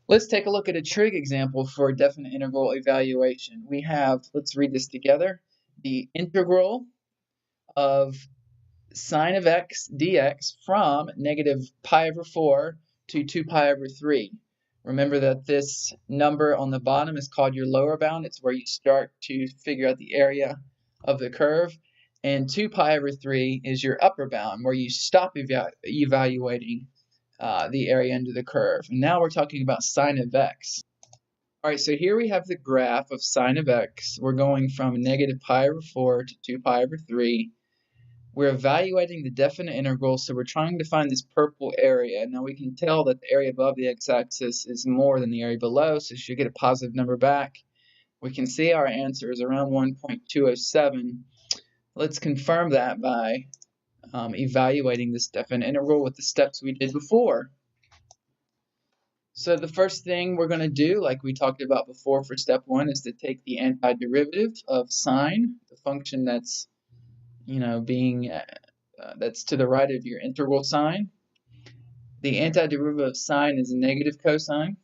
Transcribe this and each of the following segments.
Let's take a look at a trig example for definite integral evaluation. We have, let's read this together, the integral of sine of x dx from negative pi over 4 to 2 pi over 3. Remember that this number on the bottom is called your lower bound. It's where you start to figure out the area of the curve. And 2 pi over 3 is your upper bound, where you stop evaluating the area under the curve. And now we're talking about sine of x. All right, so here we have the graph of sine of x. We're going from negative pi over 4 to 2 pi over 3. We're evaluating the definite integral, so we're trying to find this purple area. Now we can tell that the area above the x-axis is more than the area below, so you should get a positive number back. We can see our answer is around 1.207. Let's confirm that by evaluating this definite integral with the steps we did before. So the first thing we're going to do, like we talked about before for step 1, is to take the antiderivative of sine, the function that's that's to the right of your integral sign. The antiderivative of sine is negative cosine.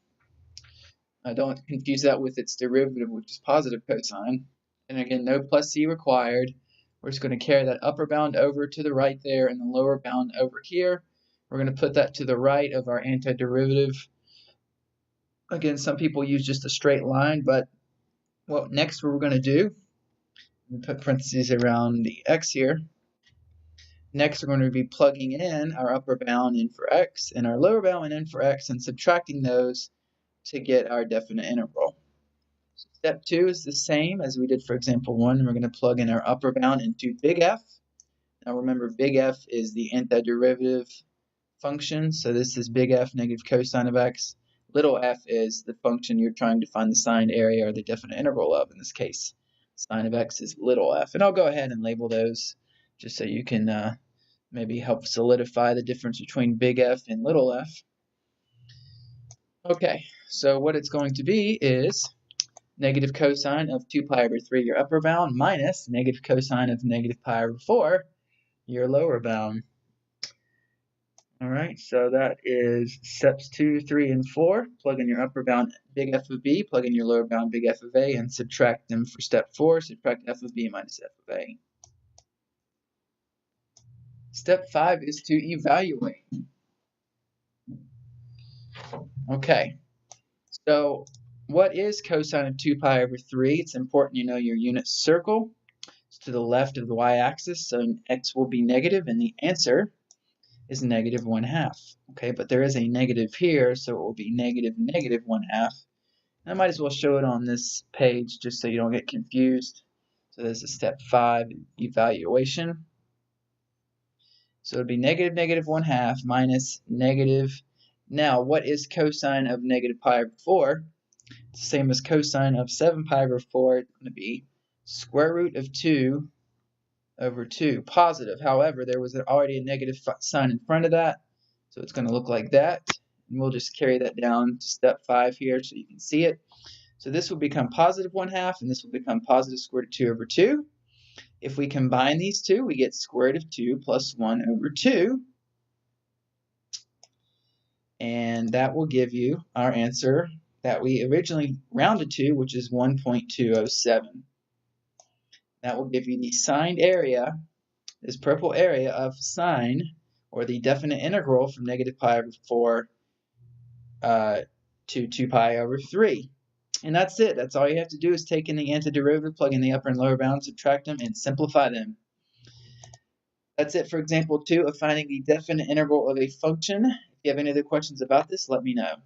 Don't confuse that with its derivative, which is positive cosine. And again, no plus c required. We're just going to carry that upper bound over to the right there and the lower bound over here. We're going to put that to the right of our antiderivative. Again, some people use just a straight line, but next what we're going to do, put parentheses around the x here. Next, we're going to be plugging in our upper bound in for x and our lower bound in for x and subtracting those to get our definite integral. Step 2 is the same as we did for example 1. We're going to plug in our upper bound into big F. Now remember, big F is the antiderivative function, so this is big F negative cosine of x. Little f is the function you're trying to find the sine area or the definite integral of. In this case, sine of x is little f. And I'll go ahead and label those just so you can maybe help solidify the difference between big F and little f. Okay, so what it's going to be is negative cosine of 2 pi over 3, your upper bound, minus negative cosine of negative pi over 4, your lower bound. Alright, so that is steps 2, 3, and 4. Plug in your upper bound, big F of b, plug in your lower bound, big F of a, and subtract them for step 4. Subtract f of b minus f of a. Step 5 is to evaluate. Okay, so what is cosine of 2 pi over 3? It's important you know your unit circle. It's to the left of the y-axis, so x will be negative, and the answer is negative 1/2. Okay, but there is a negative here, so it will be negative 1/2. I might as well show it on this page just so you don't get confused. So this is step 5, evaluation. So it would be negative 1/2 minus negative. Now, what is cosine of negative pi over 4? It's the same as cosine of 7 pi over 4. It's going to be square root of 2 over 2, positive. However, there was already a negative sign in front of that, so it's going to look like that. And we'll just carry that down to step 5 here so you can see it. So this will become positive 1/2, and this will become positive square root of 2 over 2. If we combine these two, we get square root of 2 plus 1 over 2. And that will give you our answer that we originally rounded to, which is 1.207. That will give you the signed area, this purple area of sine, or the definite integral from negative pi over 4 to 2 pi over 3. And that's it. That's all you have to do is take in the antiderivative, plug in the upper and lower bounds, subtract them, and simplify them. That's it for example 2 of finding the definite integral of a function. If you have any other questions about this, let me know.